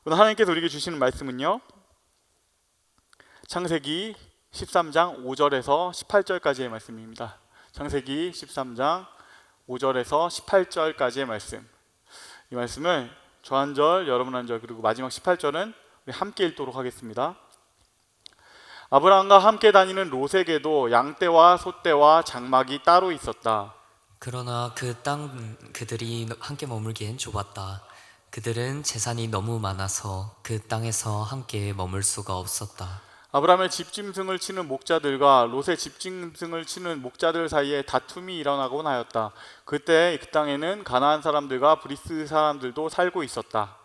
오늘 하나님께서 우리에게 주시는 말씀은요, 창세기 13장 5절에서 18절까지의 말씀입니다. 창세기 13장 5절에서 18절까지의 말씀. 이 말씀을 저 한 절, 여러분 한 절, 그리고 마지막 18절은 우리 함께 읽도록 하겠습니다. 아브라함과 함께 다니는 롯에게도 양떼와 소떼와 장막이 따로 있었다. 그러나 그 땅 그들이 함께 머물기엔 좁았다. 그들은 재산이 너무 많아서 그 땅에서 함께 머물 수가 없었다. 아브라함의 집짐승을 치는 목자들과 롯의 집짐승을 치는 목자들 사이에 다툼이 일어나곤 하였다. 그때 그 땅에는 가나안 사람들과 브리스 사람들도 살고 있었다.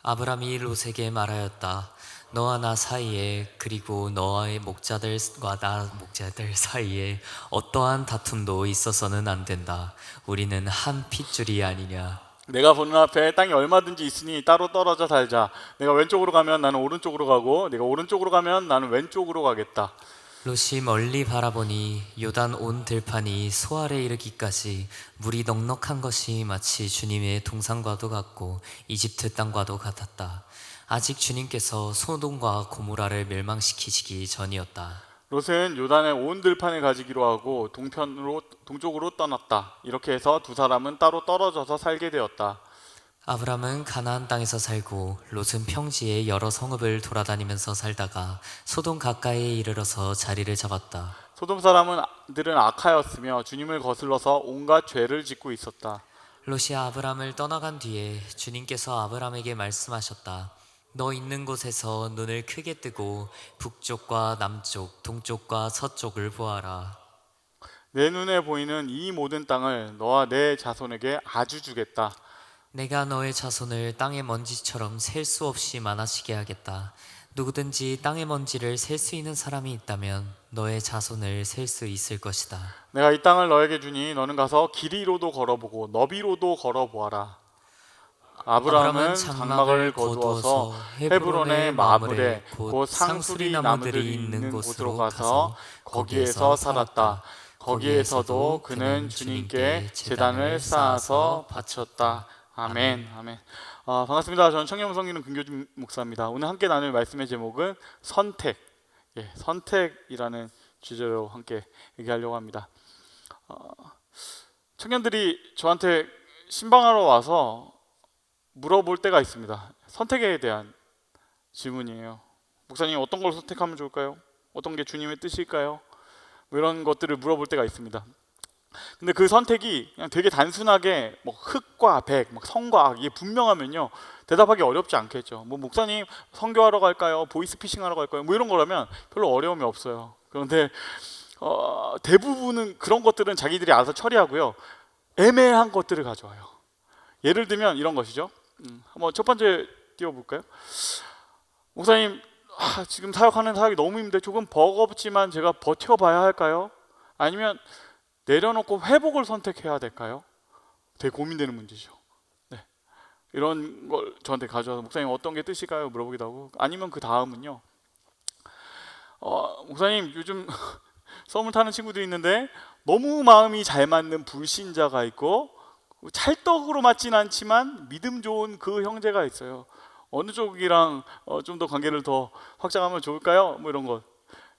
아브람이 롯에게 말하였다. 너와 나 사이에 그리고 너의 목자들과 나 목자들 사이에 어떠한 다툼도 있어서는 안 된다. 우리는 한 핏줄이 아니냐. 내가 보는 앞에 땅이 얼마든지 있으니 따로 떨어져 살자. 내가 왼쪽으로 가면 나는 오른쪽으로 가고 내가 오른쪽으로 가면 나는 왼쪽으로 가겠다. 롯이 멀리 바라보니 요단 온 들판이 소알에 이르기까지 물이 넉넉한 것이 마치 주님의 동산과도 같고 이집트 땅과도 같았다. 아직 주님께서 소돔과 고모라를 멸망시키시기 전이었다. 롯은 요단의 온 들판을 가지기로 하고 동쪽으로 떠났다. 이렇게 해서 두 사람은 따로 떨어져서 살게 되었다. 아브람은 가나안 땅에서 살고 롯은 평지의 여러 성읍을 돌아다니면서 살다가 소돔 가까이에 이르러서 자리를 잡았다. 소돔 사람들은 악하였으며 주님을 거슬러서 온갖 죄를 짓고 있었다. 롯이 아브람을 떠나간 뒤에 주님께서 아브람에게 말씀하셨다. 너 있는 곳에서 눈을 크게 뜨고 북쪽과 남쪽, 동쪽과 서쪽을 보아라. 내 눈에 보이는 이 모든 땅을 너와 내 자손에게 아주 주겠다. 내가 너의 자손을 땅의 먼지처럼 셀 수 없이 많아지게 하겠다. 누구든지 땅의 먼지를 셀 수 있는 사람이 있다면 너의 자손을 셀 수 있을 것이다. 내가 이 땅을 너에게 주니 너는 가서 길이로도 걸어보고 너비로도 걸어보아라. 아브라함은 장막을 거두어서 헤브론의 마므레 곧 상수리 나무들이 있는 곳으로 가서 거기에서 살았다. 거기에서도 그는 주님께 제단을 쌓아서 바쳤다. 아멘. 아멘. 반갑습니다. 저는 청년무성기는 금교진 목사입니다. 오늘 함께 나눌 말씀의 제목은 선택. 선택이라는 주제로 함께 얘기하려고 합니다. 청년들이 저한테 신방하러 와서 물어볼 때가 있습니다. 선택에 대한 질문이에요. 목사님, 어떤 걸 선택하면 좋을까요? 어떤 게 주님의 뜻일까요? 뭐 이런 것들을 물어볼 때가 있습니다. 근데 그 선택이 그냥 되게 단순하게 뭐 흑과 백, 막 성과 악 이게 분명하면요 대답하기 어렵지 않겠죠. 뭐 목사님 선교하러 갈까요? 보이스피싱 하러 갈까요? 뭐 이런 거라면 별로 어려움이 없어요. 그런데 대부분은 그런 것들은 자기들이 알아서 처리하고요, 애매한 것들을 가져와요. 예를 들면 이런 것이죠. 한번 첫 번째 띄워볼까요? 목사님, 지금 사역하는 사역이 너무 힘든데 조금 버겁지만 제가 버텨봐야 할까요? 아니면 내려놓고 회복을 선택해야 될까요? 되게 고민되는 문제죠. 네. 이런 걸 저한테 가져와서 목사님 어떤 게 뜻일까요? 물어보기도 하고, 아니면 그 다음은요, 목사님 요즘 썸을 타는 친구들이 있는데 너무 마음이 잘 맞는 불신자가 있고 찰떡으로 맞진 않지만 믿음 좋은 그 형제가 있어요. 어느 쪽이랑 좀 더 관계를 더 확장하면 좋을까요? 뭐 이런 것.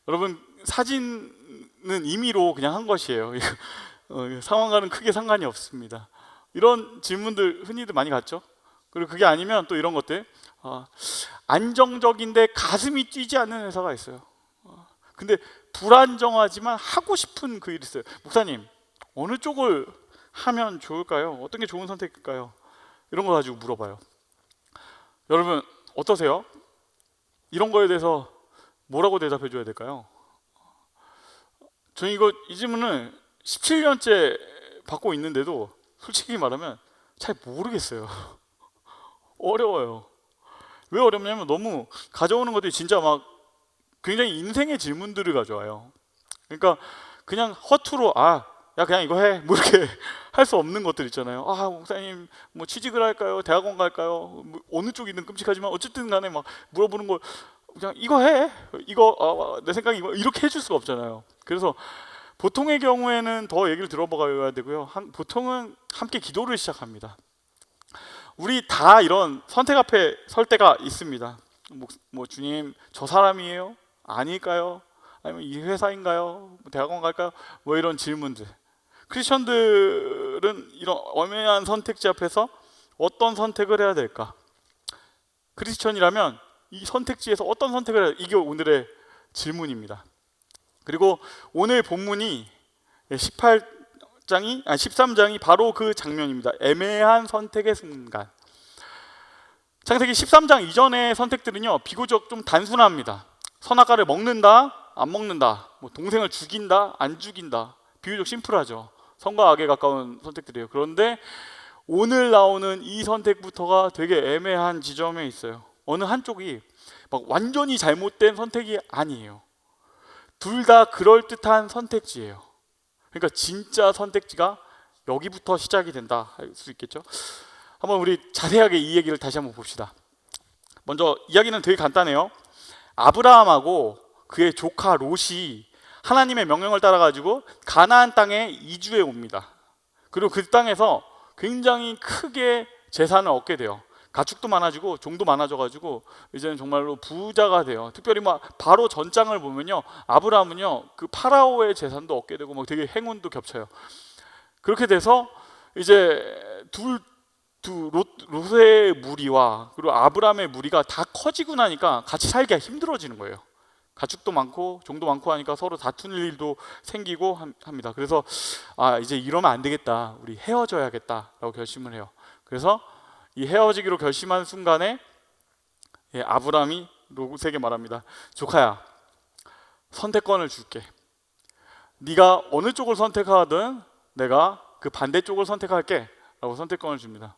여러분, 사진은 임의로 그냥 한 것이에요. 상황과는 크게 상관이 없습니다. 이런 질문들 흔히들 많이 갖죠. 그리고 그게 아니면 또 이런 것들. 안정적인데 가슴이 뛰지 않는 회사가 있어요. 근데 불안정하지만 하고 싶은 그 일이 있어요. 목사님, 어느 쪽을 하면 좋을까요? 어떤 게 좋은 선택일까요? 이런 거 가지고 물어봐요. 여러분 어떠세요? 이런 거에 대해서 뭐라고 대답해 줘야 될까요? 저는 이 질문을 17년째 받고 있는데도 솔직히 말하면 잘 모르겠어요. 어려워요. 왜 어렵냐면 너무 가져오는 것들이 진짜 막 굉장히 인생의 질문들을 가져와요. 그러니까 그냥 허투루 야 그냥 이거 해 뭐 이렇게 할 수 없는 것들 있잖아요. 목사님 뭐 취직을 할까요? 대학원 갈까요? 뭐 어느 쪽이든 끔찍하지만 어쨌든 간에 막 물어보는 걸 그냥 이거 해, 이거 내 생각이 이렇게 해줄 수가 없잖아요. 그래서 보통의 경우에는 더 얘기를 들어봐야 되고요, 보통은 함께 기도를 시작합니다. 우리 다 이런 선택 앞에 설 때가 있습니다. 뭐 주님, 저 사람이에요? 아닐까요? 아니면 이 회사인가요? 대학원 갈까요? 뭐 이런 질문들. 크리스천들은 이런 엄연한 선택지 앞에서 어떤 선택을 해야 될까? 크리스천이라면 이 선택지에서 어떤 선택을 해야, 이게 오늘의 질문입니다. 그리고 오늘 본문이 13장이 바로 그 장면입니다. 애매한 선택의 순간. 창세기 13장 이전의 선택들은요, 비교적 좀 단순합니다. 선악과를 먹는다, 안 먹는다, 뭐 동생을 죽인다, 안 죽인다. 비교적 심플하죠. 선과 악에 가까운 선택들이에요. 그런데 오늘 나오는 이 선택부터가 되게 애매한 지점에 있어요. 어느 한쪽이 막 완전히 잘못된 선택이 아니에요. 둘 다 그럴듯한 선택지예요. 그러니까 진짜 선택지가 여기부터 시작이 된다 할 수 있겠죠. 한번 우리 자세하게 이 얘기를 다시 한번 봅시다. 먼저 이야기는 되게 간단해요. 아브라함하고 그의 조카 롯이 하나님의 명령을 따라 가지고 가나안 땅에 이주해 옵니다. 그리고 그 땅에서 굉장히 크게 재산을 얻게 돼요. 가축도 많아지고 종도 많아져 가지고 이제는 정말로 부자가 돼요. 특별히 막 바로 전장을 보면요, 아브라함은요 그 파라오의 재산도 얻게 되고 막 되게 행운도 겹쳐요. 그렇게 돼서 이제 롯의 무리와 그리고 아브라함의 무리가 다 커지고 나니까 같이 살기가 힘들어지는 거예요. 가축도 많고 종도 많고 하니까 서로 다투는 일도 생기고 합니다. 그래서 이제 이러면 안 되겠다, 우리 헤어져야겠다라고 결심을 해요. 그래서 이 헤어지기로 결심한 순간에 아브라함이 롯에게 말합니다. 조카야, 선택권을 줄게. 네가 어느 쪽을 선택하든 내가 그 반대쪽을 선택할게 라고 선택권을 줍니다.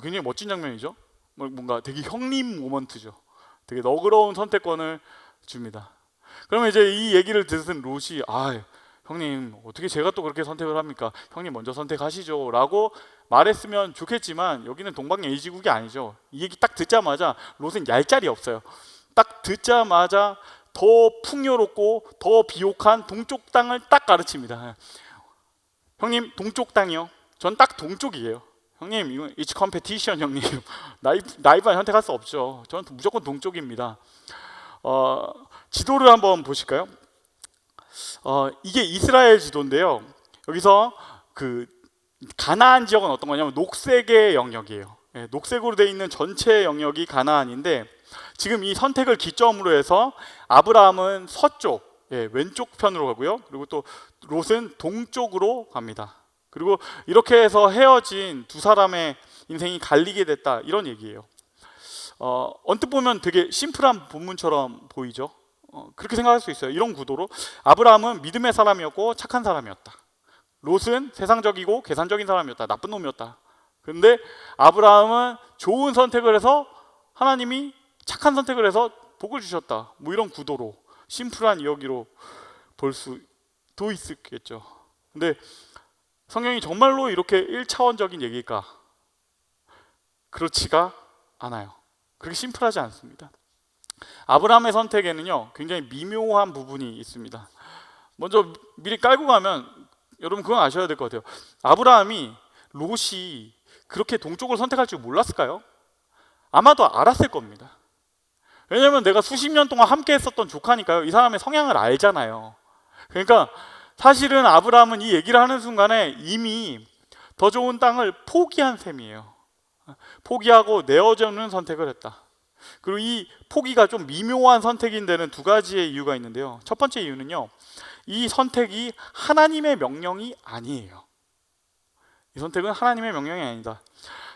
굉장히 멋진 장면이죠. 뭔가 되게 형님 모먼트죠. 되게 너그러운 선택권을 줍니다. 그러면 이제 이 얘기를 듣은 롯이 형님, 어떻게 제가 또 그렇게 선택을 합니까? 형님 먼저 선택하시죠 라고 말했으면 좋겠지만 여기는 동방예의지국이 아니죠. 이 얘기 딱 듣자마자 롯은 얄짤이 없어요. 딱 듣자마자 더 풍요롭고 더 비옥한 동쪽 땅을 딱 가르칩니다. 형님, 동쪽 땅이요? 전 딱 동쪽이에요. 형님, 이건 it's competition 형님. 나이반 선택할 수 없죠. 저는 무조건 동쪽입니다. 지도를 한번 보실까요? 이게 이스라엘 지도인데요. 여기서 그 가나안 지역은 어떤 거냐면 녹색의 영역이에요. 녹색으로 되어 있는 전체 영역이 가나안인데, 지금 이 선택을 기점으로 해서 아브라함은 서쪽, 왼쪽 편으로 가고요. 그리고 또 롯은 동쪽으로 갑니다. 그리고 이렇게 해서 헤어진 두 사람의 인생이 갈리게 됐다, 이런 얘기예요. 언뜻 보면 되게 심플한 본문처럼 보이죠. 그렇게 생각할 수 있어요. 이런 구도로 아브라함은 믿음의 사람이었고 착한 사람이었다. 롯은 세상적이고 계산적인 사람이었다. 나쁜 놈이었다. 그런데 아브라함은 좋은 선택을 해서 하나님이 착한 선택을 해서 복을 주셨다. 뭐 이런 구도로, 심플한 이야기로 볼 수도 있겠죠. 근데 성경이 정말로 이렇게 1차원적인 얘기일까? 그렇지가 않아요. 그렇게 심플하지 않습니다. 아브라함의 선택에는요 굉장히 미묘한 부분이 있습니다. 먼저 미리 깔고 가면 여러분 그건 아셔야 될 것 같아요. 아브라함이 롯이 그렇게 동쪽을 선택할 줄 몰랐을까요? 아마도 알았을 겁니다. 왜냐면 내가 수십 년 동안 함께 했었던 조카니까요. 이 사람의 성향을 알잖아요. 그러니까 사실은 아브라함은 이 얘기를 하는 순간에 이미 더 좋은 땅을 포기한 셈이에요. 포기하고 내어주는 선택을 했다. 그리고 이 포기가 좀 미묘한 선택인 데는 두 가지의 이유가 있는데요. 첫 번째 이유는요, 이 선택이 하나님의 명령이 아니에요. 이 선택은 하나님의 명령이 아니다.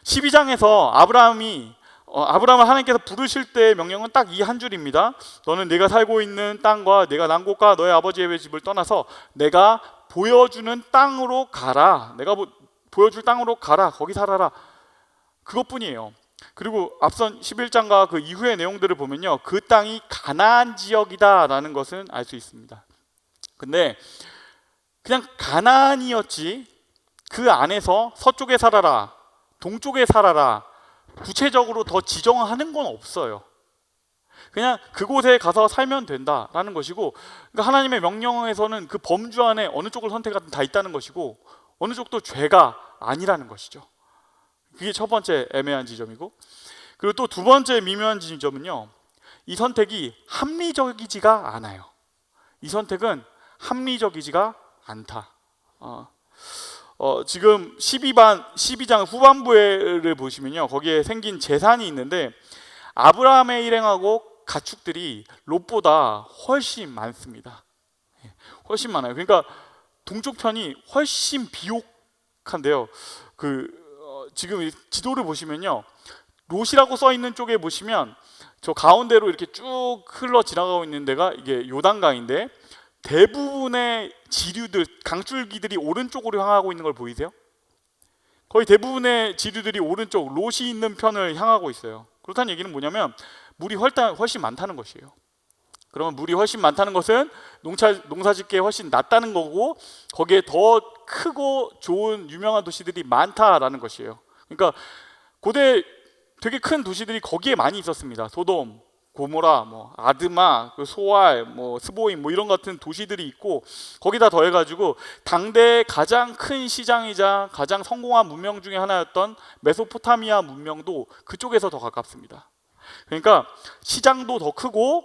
12장에서 아브라함을 하나님께서 부르실 때의 명령은 딱 이 한 줄입니다. 너는 내가 살고 있는 땅과 내가 난 곳과 너의 아버지의 집을 떠나서 내가 보여주는 땅으로 가라. 내가 보여줄 땅으로 가라. 거기 살아라. 그것뿐이에요. 그리고 앞선 11장과 그 이후의 내용들을 보면요, 그 땅이 가나안 지역이다라는 것은 알 수 있습니다. 근데 그냥 가나안이었지 그 안에서 서쪽에 살아라, 동쪽에 살아라, 구체적으로 더 지정하는 건 없어요. 그냥 그곳에 가서 살면 된다라는 것이고, 그러니까 하나님의 명령에서는 그 범주 안에 어느 쪽을 선택하든 다 있다는 것이고 어느 쪽도 죄가 아니라는 것이죠. 그게 첫 번째 애매한 지점이고, 그리고 또 두 번째 미묘한 지점은요, 이 선택이 합리적이지가 않아요. 이 선택은 합리적이지가 않다. 지금 12장 후반부를 보시면요, 거기에 생긴 재산이 있는데 아브라함의 일행하고 가축들이 롯보다 훨씬 많습니다. 훨씬 많아요. 그러니까 동쪽 편이 훨씬 비옥한데요. 지금 지도를 보시면요, 롯이라고 써 있는 쪽에 보시면 저 가운데로 이렇게 쭉 흘러 지나가고 있는 데가 이게 요단강인데, 대부분의 지류들, 강줄기들이 오른쪽으로 향하고 있는 걸 보이세요? 거의 대부분의 지류들이 오른쪽, 롯이 있는 편을 향하고 있어요. 그렇다는 얘기는 뭐냐면 물이 훨씬 많다는 것이에요. 그러면 물이 훨씬 많다는 것은 농사짓기에 훨씬 낫다는 거고, 거기에 더 크고 좋은 유명한 도시들이 많다라는 것이에요. 그러니까 고대 되게 큰 도시들이 거기에 많이 있었습니다. 소돔, 고모라, 아드마, 소알, 스보임 이런 같은 도시들이 있고, 거기다 더해가지고 당대의 가장 큰 시장이자 가장 성공한 문명 중에 하나였던 메소포타미아 문명도 그쪽에서 더 가깝습니다. 그러니까 시장도 더 크고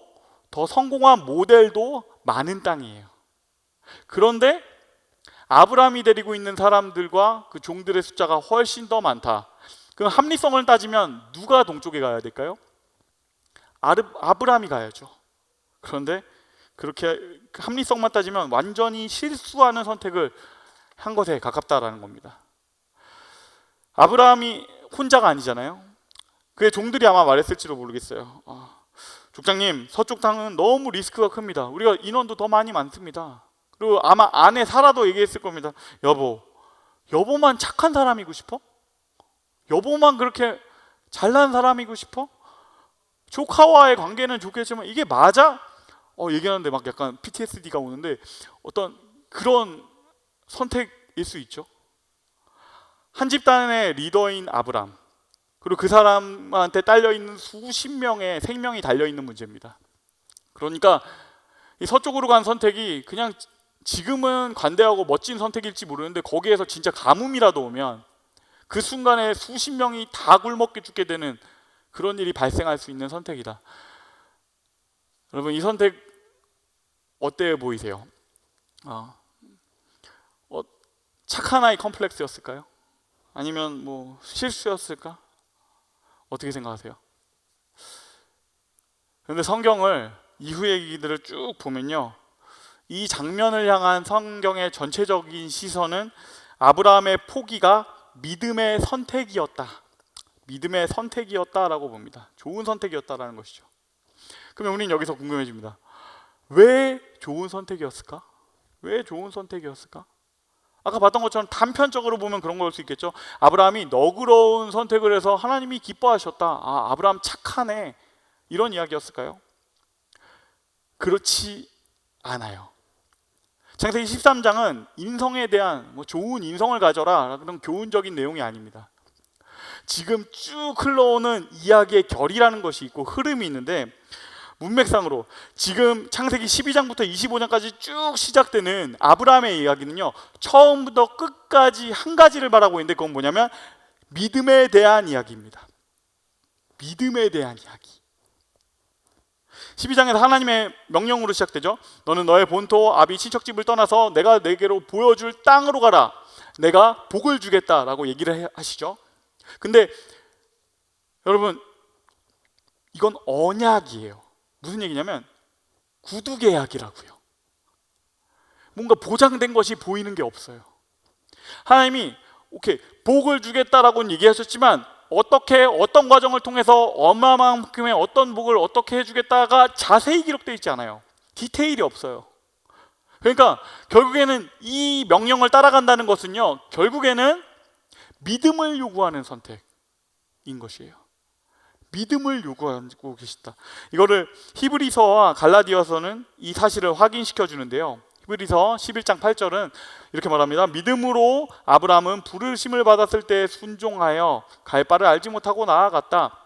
더 성공한 모델도 많은 땅이에요. 그런데 아브라함이 데리고 있는 사람들과 그 종들의 숫자가 훨씬 더 많다. 그럼 합리성을 따지면 누가 동쪽에 가야 될까요? 아브라함이 가야죠. 그런데 그렇게 합리성만 따지면 완전히 실수하는 선택을 한 것에 가깝다라는 겁니다. 아브라함이 혼자가 아니잖아요. 그의 종들이 아마 말했을지도 모르겠어요. 족장님, 서쪽 땅은 너무 리스크가 큽니다. 우리가 인원도 더 많이 많습니다. 그리고 아마 아내 사라도 얘기했을 겁니다. 여보만 착한 사람이고 싶어? 여보만 그렇게 잘난 사람이고 싶어? 조카와의 관계는 좋겠지만 이게 맞아? 얘기하는데 막 약간 PTSD가 오는데, 어떤 그런 선택일 수 있죠. 한 집단의 리더인 아브람, 그리고 그 사람한테 딸려있는 수십 명의 생명이 달려있는 문제입니다. 그러니까 이 서쪽으로 간 선택이 그냥 지금은 관대하고 멋진 선택일지 모르는데, 거기에서 진짜 가뭄이라도 오면 그 순간에 수십 명이 다 굶먹게 죽게 되는 그런 일이 발생할 수 있는 선택이다. 여러분, 이 선택 어때 보이세요? 착한 아이 컴플렉스였을까요? 아니면 실수였을까? 어떻게 생각하세요? 그런데 성경을 이후의 얘기들을 쭉 보면요, 이 장면을 향한 성경의 전체적인 시선은 아브라함의 포기가 믿음의 선택이었다. 믿음의 선택이었다라고 봅니다. 좋은 선택이었다라는 것이죠. 그러면 우리는 여기서 궁금해집니다. 왜 좋은 선택이었을까? 왜 좋은 선택이었을까? 아까 봤던 것처럼 단편적으로 보면 그런 걸 수 있겠죠. 아브라함이 너그러운 선택을 해서 하나님이 기뻐하셨다. 아브라함 착하네. 이런 이야기였을까요? 그렇지 않아요. 창세기 13장은 인성에 대한 좋은 인성을 가져라 그런 교훈적인 내용이 아닙니다. 지금 쭉 흘러오는 이야기의 결이라는 것이 있고 흐름이 있는데, 문맥상으로 지금 창세기 12장부터 25장까지 쭉 시작되는 아브라함의 이야기는요, 처음부터 끝까지 한 가지를 말하고 있는데, 그건 뭐냐면 믿음에 대한 이야기입니다. 믿음에 대한 이야기. 12장에서 하나님의 명령으로 시작되죠. 너는 너의 본토 아비 친척집을 떠나서 내가 내게로 보여줄 땅으로 가라. 내가 복을 주겠다라고 얘기를 하시죠. 근데 여러분, 이건 언약이에요. 무슨 얘기냐면 구두 계약이라고요. 뭔가 보장된 것이 보이는 게 없어요. 하나님이 오케이, 복을 주겠다라고는 얘기하셨지만 어떤 과정을 통해서 어마어마한만큼의 어떤 복을 어떻게 해주겠다가 자세히 기록되어 있지 않아요. 디테일이 없어요. 그러니까 결국에는 이 명령을 따라간다는 것은요, 결국에는 믿음을 요구하는 선택인 것이에요. 믿음을 요구하고 계시다. 이거를 히브리서와 갈라디아서는 이 사실을 확인시켜 주는데요. 히브리서 11장 8절은 이렇게 말합니다. 믿음으로 아브라함은 부르심을 받았을 때 순종하여 갈 바를 알지 못하고 나아갔다.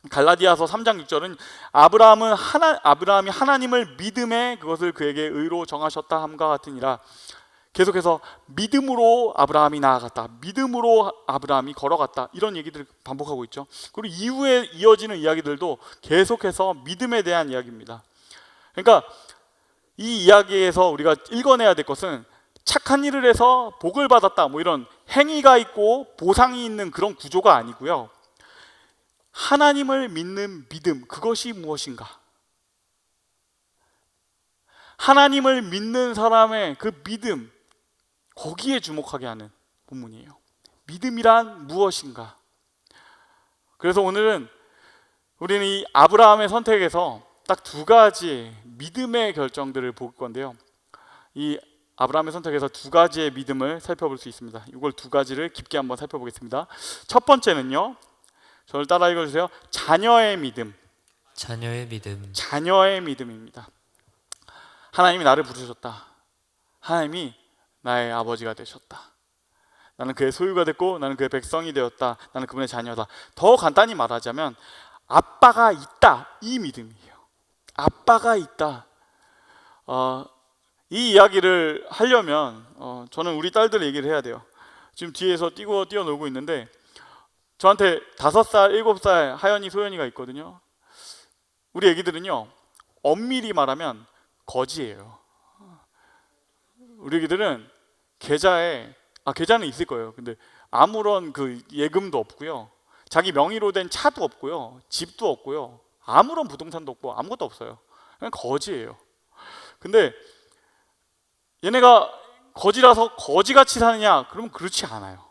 갈라디아서 3장 6절은 아브라함이 하나님을 믿음에 그것을 그에게 의로 정하셨다 함과 같으니라. 계속해서 믿음으로 아브라함이 나아갔다, 믿음으로 아브라함이 걸어갔다, 이런 얘기들을 반복하고 있죠. 그리고 이후에 이어지는 이야기들도 계속해서 믿음에 대한 이야기입니다. 그러니까 이 이야기에서 우리가 읽어내야 될 것은 착한 일을 해서 복을 받았다, 뭐 이런 행위가 있고 보상이 있는 그런 구조가 아니고요. 하나님을 믿는 믿음, 그것이 무엇인가? 하나님을 믿는 사람의 그 믿음, 거기에 주목하게 하는 본문이에요. 믿음이란 무엇인가? 그래서 오늘은 우리는 이 아브라함의 선택에서 딱 두 가지 믿음의 결정들을 볼 건데요. 이 아브라함의 선택에서 두 가지의 믿음을 살펴볼 수 있습니다. 이걸 두 가지를 깊게 한번 살펴보겠습니다. 첫 번째는요, 저를 따라 읽어주세요. 자녀의 믿음. 자녀의 믿음. 자녀의 믿음입니다. 하나님이 나를 부르셨다. 하나님이 나의 아버지가 되셨다. 나는 그의 소유가 됐고 나는 그의 백성이 되었다. 나는 그분의 자녀다. 더 간단히 말하자면 아빠가 있다, 이 믿음이에요. 아빠가 있다. 이 이야기를 하려면 저는 우리 딸들 얘기를 해야 돼요. 지금 뒤에서 뛰어놀고 있는데 저한테 5살, 7살 하연이, 소연이가 있거든요. 우리 애기들은요, 엄밀히 말하면 거지예요. 우리 애기들은 계좌는 있을 거예요. 근데 아무런 그 예금도 없고요, 자기 명의로 된 차도 없고요, 집도 없고요, 아무런 부동산도 없고 아무것도 없어요. 그냥 거지예요. 근데 얘네가 거지라서 거지같이 사느냐? 그러면 그렇지 않아요.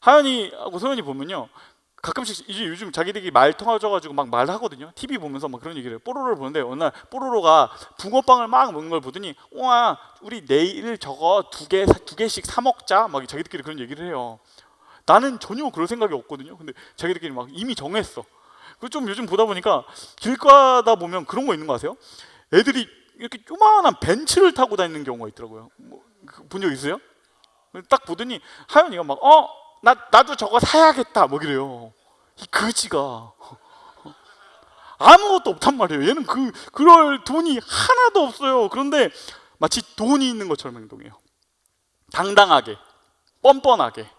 하연이하고 소연이 보면요, 가끔씩 이제 요즘 자기들이 말 통하셔가지고 막 말하거든요. TV 보면서 막 그런 얘기를 해요. 뽀로로를 보는데 어느 날 뽀로로가 붕어빵을 막 먹는 걸 보더니 우와, 우리 내일 저거 두 개씩 사 먹자, 막 자기들끼리 그런 얘기를 해요. 나는 전혀 그럴 생각이 없거든요. 근데 자기들끼리 막 이미 정했어. 그 좀 요즘 보다 보니까 길 가다 보면 그런 거 있는 거 아세요? 애들이 이렇게 요만한 벤츠를 타고 다니는 경우가 있더라고요. 본 적 있어요? 딱 보더니 하연이가 막 나도 저거 사야겠다 뭐 이래요. 이 거지가 아무것도 없단 말이에요. 얘는 그럴 돈이 하나도 없어요. 그런데 마치 돈이 있는 것처럼 행동해요. 당당하게, 뻔뻔하게.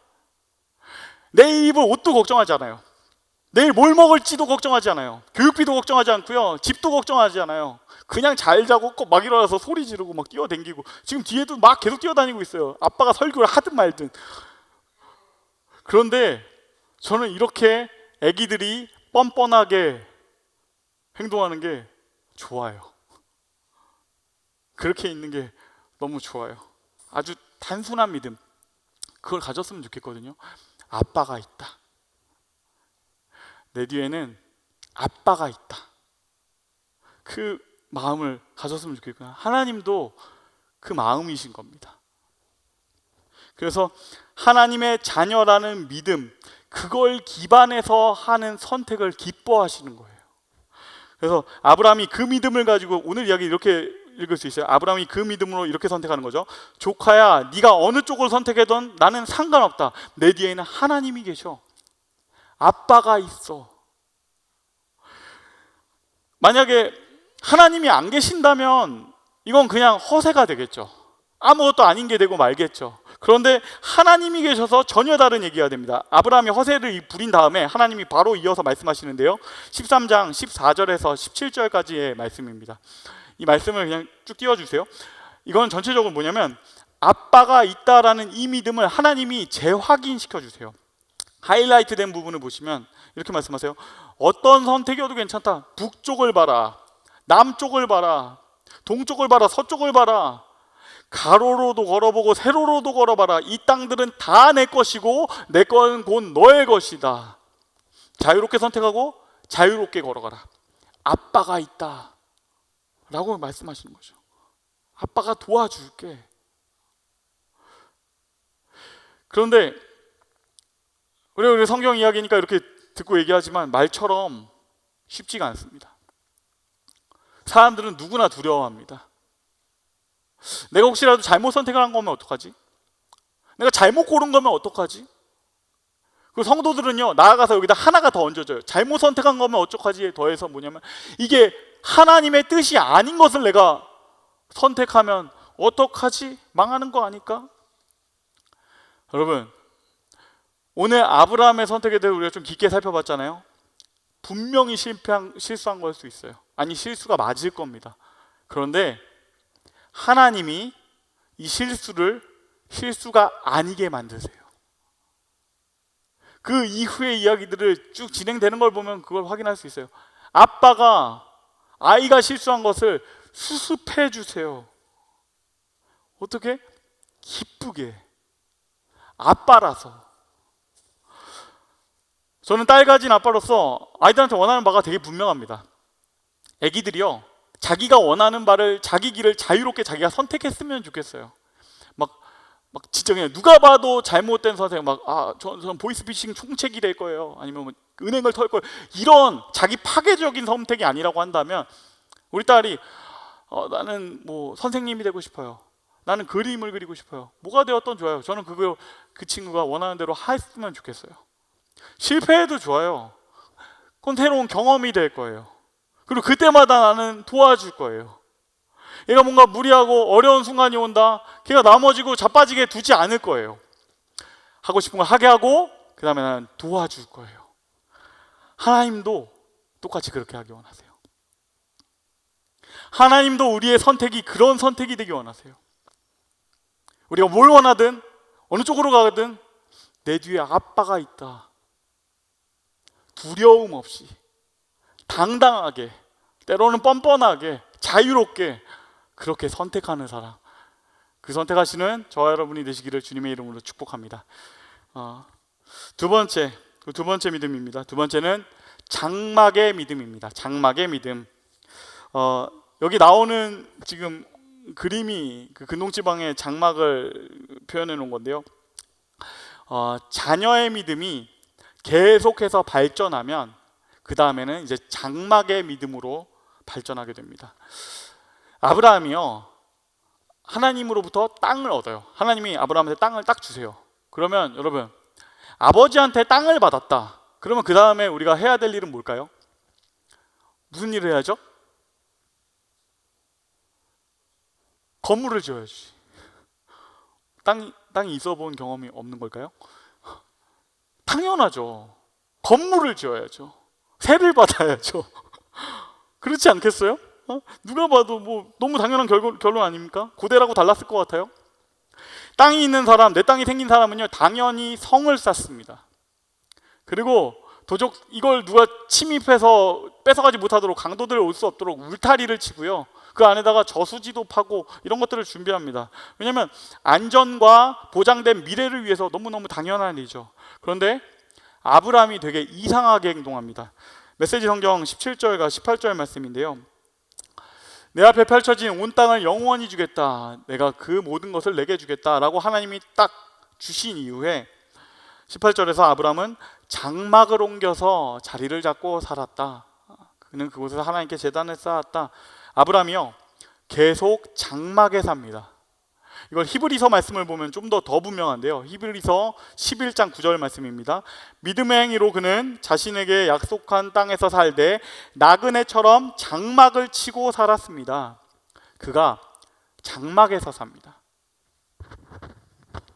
내일 입을 옷도 걱정하지 않아요. 내일 뭘 먹을지도 걱정하지 않아요. 교육비도 걱정하지 않고요, 집도 걱정하지 않아요. 그냥 잘 자고 꼭 막 일어나서 소리 지르고 막 뛰어댕기고, 지금 뒤에도 막 계속 뛰어다니고 있어요. 아빠가 설교를 하든 말든. 그런데 저는 이렇게 아기들이 뻔뻔하게 행동하는 게 좋아요. 그렇게 있는 게 너무 좋아요. 아주 단순한 믿음, 그걸 가졌으면 좋겠거든요. 아빠가 있다. 내 뒤에는 아빠가 있다. 그 마음을 가졌으면 좋겠구나. 하나님도 그 마음이신 겁니다. 그래서 하나님의 자녀라는 믿음, 그걸 기반해서 하는 선택을 기뻐하시는 거예요. 그래서 아브라함이 그 믿음을 가지고, 오늘 이야기 이렇게 읽을 수 있어요. 아브라함이 그 믿음으로 이렇게 선택하는 거죠. 조카야, 네가 어느 쪽을 선택하든 나는 상관없다. 내 뒤에는 하나님이 계셔. 아빠가 있어. 만약에 하나님이 안 계신다면 이건 그냥 허세가 되겠죠. 아무것도 아닌 게 되고 말겠죠. 그런데 하나님이 계셔서 전혀 다른 얘기가 됩니다. 아브라함이 허세를 부린 다음에 하나님이 바로 이어서 말씀하시는데요, 13장 14절에서 17절까지의 말씀입니다. 이 말씀을 그냥 쭉 띄워주세요. 이건 전체적으로 뭐냐면 아빠가 있다라는 이 믿음을 하나님이 재확인시켜 주세요. 하이라이트 된 부분을 보시면 이렇게 말씀하세요. 어떤 선택이어도 괜찮다. 북쪽을 봐라, 남쪽을 봐라, 동쪽을 봐라, 서쪽을 봐라. 가로로도 걸어보고 세로로도 걸어봐라. 이 땅들은 다 내 것이고 내 건 곧 너의 것이다. 자유롭게 선택하고 자유롭게 걸어가라. 아빠가 있다 라고 말씀하시는 거죠. 아빠가 도와줄게. 그런데 우리 성경 이야기니까 이렇게 듣고 얘기하지만 말처럼 쉽지가 않습니다. 사람들은 누구나 두려워합니다. 내가 혹시라도 잘못 선택을 한 거면 어떡하지? 내가 잘못 고른 거면 어떡하지? 그 성도들은요, 나아가서 여기다 하나가 더 얹어져요. 잘못 선택한 거면 어떡하지에 더해서 뭐냐면, 이게 하나님의 뜻이 아닌 것을 내가 선택하면 어떡하지? 망하는 거 아닐까? 여러분, 오늘 아브라함의 선택에 대해 우리가 좀 깊게 살펴봤잖아요. 분명히 실수한 걸 수 있어요. 아니, 실수가 맞을 겁니다. 그런데 하나님이 이 실수를 실수가 아니게 만드세요. 그 이후의 이야기들을 쭉 진행되는 걸 보면 그걸 확인할 수 있어요. 아빠가 아이가 실수한 것을 수습해 주세요. 어떻게? 기쁘게. 아빠라서. 저는 딸 가진 아빠로서 아이들한테 원하는 바가 되게 분명합니다. 애기들이요, 자기가 원하는 바를, 자기 길을 자유롭게 자기가 선택했으면 좋겠어요. 막 진짜 그냥 누가 봐도 잘못된 선택, 전 보이스피싱 총책이 될 거예요, 아니면 뭐 은행을 털 거예요, 이런 자기 파괴적인 선택이 아니라고 한다면, 우리 딸이 나는 뭐 선생님이 되고 싶어요, 나는 그림을 그리고 싶어요, 뭐가 되었던 좋아요. 저는 그 친구가 원하는 대로 했으면 좋겠어요. 실패해도 좋아요. 그건 새로운 경험이 될 거예요. 그리고 그때마다 나는 도와줄 거예요. 얘가 뭔가 무리하고 어려운 순간이 온다, 걔가 넘어지고 자빠지게 두지 않을 거예요. 하고 싶은 걸 하게 하고, 그 다음에 나는 도와줄 거예요. 하나님도 똑같이 그렇게 하기 원하세요. 하나님도 우리의 선택이 그런 선택이 되기 원하세요. 우리가 뭘 원하든 어느 쪽으로 가든 내 뒤에 아빠가 있다, 두려움 없이 당당하게, 때로는 뻔뻔하게, 자유롭게 그렇게 선택하는 사람, 그 선택하시는 저와 여러분이 되시기를 주님의 이름으로 축복합니다. 두 번째 믿음입니다. 두 번째는 장막의 믿음입니다. 장막의 믿음. 여기 나오는 지금 그림이 그 근동지방의 장막을 표현해 놓은 건데요. 자녀의 믿음이 계속해서 발전하면 그 다음에는 이제 장막의 믿음으로 발전하게 됩니다. 아브라함이요, 하나님으로부터 땅을 얻어요. 하나님이 아브라함한테 땅을 딱 주세요. 그러면 여러분, 아버지한테 땅을 받았다, 그러면 그 다음에 우리가 해야 될 일은 뭘까요? 무슨 일을 해야죠? 건물을 지어야지. 땅이 있어 본 경험이 없는 걸까요? 당연하죠. 건물을 지어야죠. 세를 받아야죠. 그렇지 않겠어요? 누가 봐도 뭐 너무 당연한 결론 아닙니까? 고대라고 달랐을 것 같아요. 땅이 있는 사람, 내 땅이 생긴 사람은요, 당연히 성을 쌓습니다. 그리고 도적 이걸 누가 침입해서 뺏어가지 못하도록, 강도들 올 수 없도록 울타리를 치고요, 그 안에다가 저수지도 파고 이런 것들을 준비합니다. 왜냐하면 안전과 보장된 미래를 위해서 너무너무 당연한 일이죠. 그런데 아브라함이 되게 이상하게 행동합니다. 메시지 성경 17절과 18절 말씀인데요. 내 앞에 펼쳐진 온 땅을 영원히 주겠다, 내가 그 모든 것을 내게 주겠다라고 하나님이 딱 주신 이후에 18절에서 아브라함은 장막을 옮겨서 자리를 잡고 살았다. 그는 그곳에서 하나님께 제단을 쌓았다. 아브라함이요, 계속 장막에 삽니다. 이걸 히브리서 말씀을 보면 좀 더 분명한데요. 히브리서 11장 9절 말씀입니다. 믿음의 행위로 그는 자신에게 약속한 땅에서 살되 나그네처럼 장막을 치고 살았습니다. 그가 장막에서 삽니다.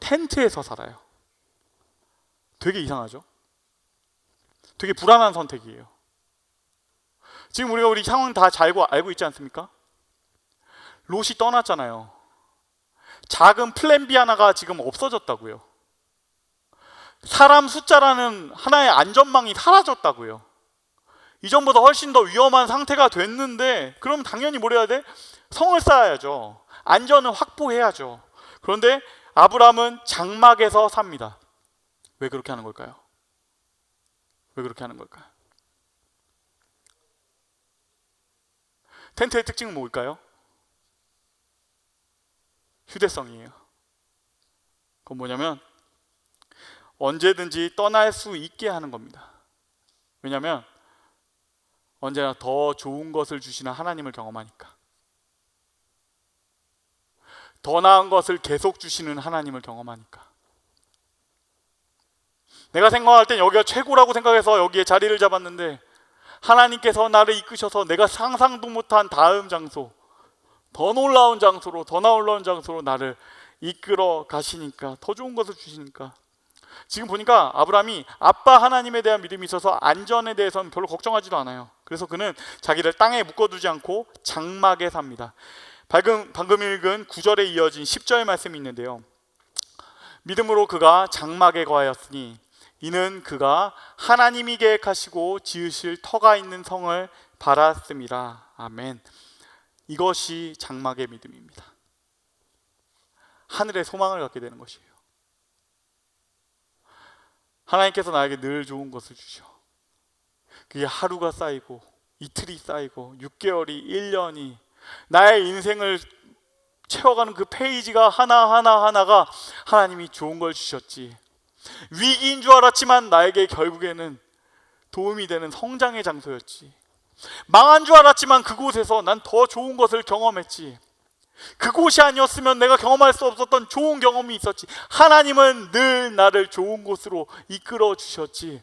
텐트에서 살아요. 되게 이상하죠? 되게 불안한 선택이에요. 지금 우리가 우리 상황 다 잘 알고 있지 않습니까? 롯이 떠났잖아요. 작은 플랜 B 하나가 지금 없어졌다고요. 사람 숫자라는 하나의 안전망이 사라졌다고요. 이전보다 훨씬 더 위험한 상태가 됐는데, 그럼 당연히 뭘 해야 돼? 성을 쌓아야죠. 안전을 확보해야죠. 그런데 아브라함은 장막에서 삽니다. 왜 그렇게 하는 걸까요? 왜 그렇게 하는 걸까요? 텐트의 특징은 뭘까요? 휴대성이에요. 그건 뭐냐면 언제든지 떠날 수 있게 하는 겁니다. 왜냐하면 언제나 더 좋은 것을 주시는 하나님을 경험하니까. 더 나은 것을 계속 주시는 하나님을 경험하니까. 내가 생각할 땐 여기가 최고라고 생각해서 여기에 자리를 잡았는데, 하나님께서 나를 이끄셔서 내가 상상도 못한 다음 장소, 더 놀라운 장소로, 더 놀라운 장소로 나를 이끌어 가시니까, 더 좋은 것을 주시니까. 지금 보니까 아브라함이 아빠 하나님에 대한 믿음이 있어서 안전에 대해서는 별로 걱정하지도 않아요. 그래서 그는 자기를 땅에 묶어두지 않고 장막에 삽니다. 방금 읽은 9절에 이어진 10절 말씀이 있는데요. 믿음으로 그가 장막에 거하였으니 이는 그가 하나님이 계획하시고 지으실 터가 있는 성을 바랐음이라. 아멘. 이것이 장막의 믿음입니다. 하늘의 소망을 갖게 되는 것이에요. 하나님께서 나에게 늘 좋은 것을 주셔. 그게 하루가 쌓이고 이틀이 쌓이고 6개월이 1년이 나의 인생을 채워가는 그 페이지가 하나가 하나님이 좋은 걸 주셨지. 위기인 줄 알았지만 나에게 결국에는 도움이 되는 성장의 장소였지. 망한 줄 알았지만 그곳에서 난 더 좋은 것을 경험했지. 그곳이 아니었으면 내가 경험할 수 없었던 좋은 경험이 있었지. 하나님은 늘 나를 좋은 곳으로 이끌어 주셨지.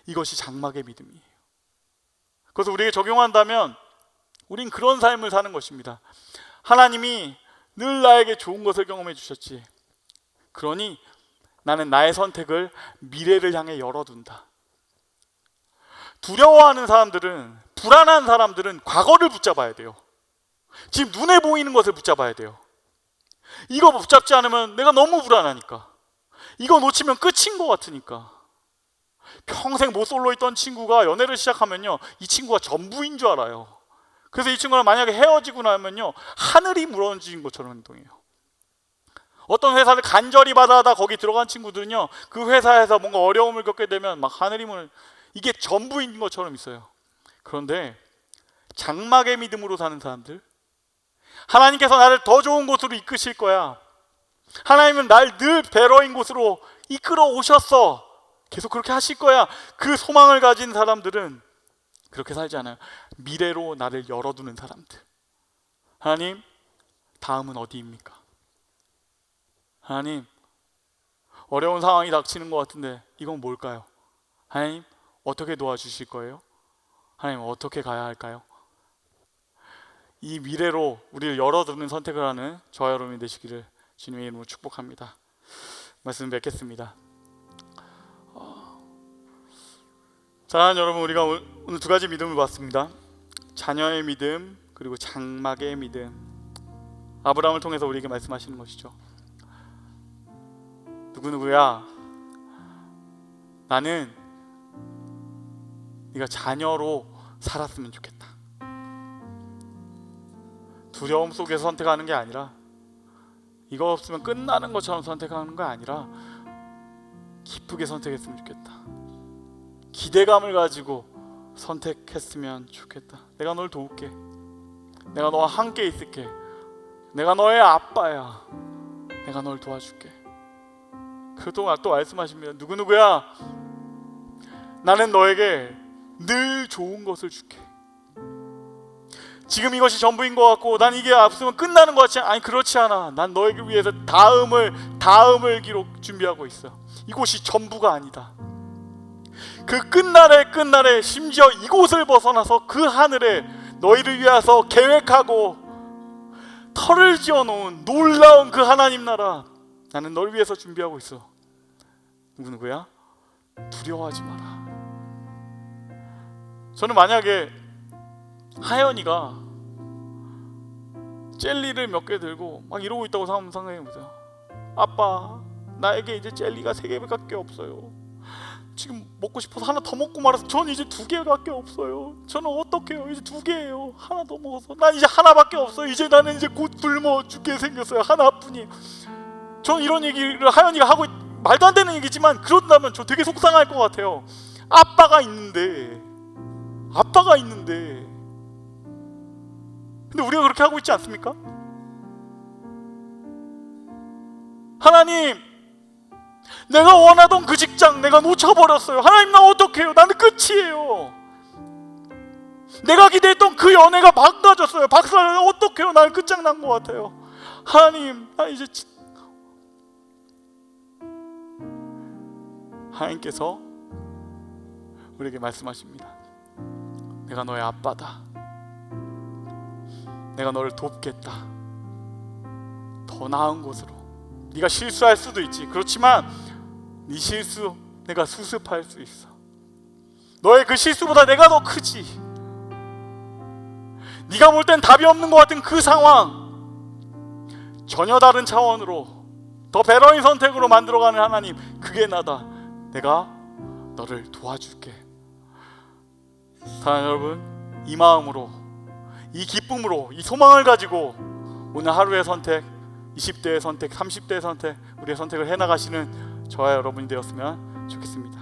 이것이 장막의 믿음이에요. 그래서 우리에게 적용한다면 우린 그런 삶을 사는 것입니다. 하나님이 늘 나에게 좋은 것을 경험해 주셨지. 그러니 나는 나의 선택을 미래를 향해 열어둔다. 두려워하는 사람들은, 불안한 사람들은 과거를 붙잡아야 돼요. 지금 눈에 보이는 것을 붙잡아야 돼요. 이거 붙잡지 않으면 내가 너무 불안하니까, 이거 놓치면 끝인 것 같으니까. 평생 못 솔로 있던 친구가 연애를 시작하면요, 이 친구가 전부인 줄 알아요. 그래서 이 친구랑 만약에 헤어지고 나면요, 하늘이 무너진 것처럼 행동해요. 어떤 회사를 간절히 받아다 거기 들어간 친구들은요, 그 회사에서 뭔가 어려움을 겪게 되면 막 하늘이 이게 전부인 것처럼 있어요. 그런데 장막의 믿음으로 사는 사람들, 하나님께서 나를 더 좋은 곳으로 이끄실 거야, 하나님은 날 늘 배러인 곳으로 이끌어 오셨어, 계속 그렇게 하실 거야, 그 소망을 가진 사람들은 그렇게 살지 않아요. 미래로 나를 열어두는 사람들. 하나님, 다음은 어디입니까? 하나님, 어려운 상황이 닥치는 것 같은데 이건 뭘까요? 하나님, 어떻게 도와주실 거예요? 하나님, 어떻게 가야 할까요? 이 미래로 우리를 열어두는 선택을 하는 저와 여러분이 되시기를 주님의 이름으로 축복합니다. 말씀 뵙겠습니다. 사랑하는 여러분, 우리가 오늘 두 가지 믿음을 봤습니다. 자녀의 믿음, 그리고 장막의 믿음. 아브라함을 통해서 우리에게 말씀하시는 것이죠. 누구누구야, 나는 네가 자녀로 살았으면 좋겠다. 두려움 속에서 선택하는 게 아니라, 이거 없으면 끝나는 것처럼 선택하는 거 아니라 기쁘게 선택했으면 좋겠다. 기대감을 가지고 선택했으면 좋겠다. 내가 널 도울게. 내가 너와 함께 있을게. 내가 너의 아빠야. 내가 널 도와줄게. 그리고 또 말씀하십니다. 누구누구야, 나는 너에게 늘 좋은 것을 줄게. 지금 이것이 전부인 것 같고 난 이게 없으면 끝나는 것 같지? 아니, 그렇지 않아. 난 너에게 위해서 다음을 기록 준비하고 있어. 이곳이 전부가 아니다. 그 끝날에 심지어 이곳을 벗어나서 그 하늘에 너희를 위해서 계획하고 터를 지어놓은 놀라운 그 하나님 나라, 나는 널 위해서 준비하고 있어. 누구야? 두려워하지 마라. 저는 만약에 하연이가 젤리를 몇 개 들고 막 이러고 있다고 상상해보세요. 아빠, 나에게 이제 젤리가 3개밖에 없어요. 지금 먹고 싶어서 하나 더 먹고 말아서 전 이제 2개밖에 없어요. 저는 어떡해요? 이제 2개예요. 하나 더 먹어서 난 이제 하나밖에 없어요. 이제 나는 이제 곧 굶어 죽게 생겼어요. 하나뿐이. 전 이런 얘기를 하연이가 하고 말도 안 되는 얘기지만 그런다면 저 되게 속상할 것 같아요. 아빠가 있는데 근데 우리가 그렇게 하고 있지 않습니까? 하나님, 내가 원하던 그 직장 내가 놓쳐버렸어요. 하나님, 나 어떡해요? 나는 끝이에요. 내가 기대했던 그 연애가 망가졌어요. 박살나요. 어떡해요? 나는 끝장난 것 같아요. 하나님, 나 이제 하나님께서 우리에게 말씀하십니다. 내가 너의 아빠다. 내가 너를 돕겠다. 더 나은 곳으로. 네가 실수할 수도 있지. 그렇지만 네 실수 내가 수습할 수 있어. 너의 그 실수보다 내가 더 크지. 네가 볼 땐 답이 없는 것 같은 그 상황, 전혀 다른 차원으로 더 배러인 선택으로 만들어가는 하나님, 그게 나다. 내가 너를 도와줄게. 사랑하는 여러분, 이 마음으로, 이 기쁨으로, 이 소망을 가지고 오늘 하루의 선택, 20대의 선택, 30대의 선택, 우리의 선택을 해나가시는 저와 여러분이 되었으면 좋겠습니다.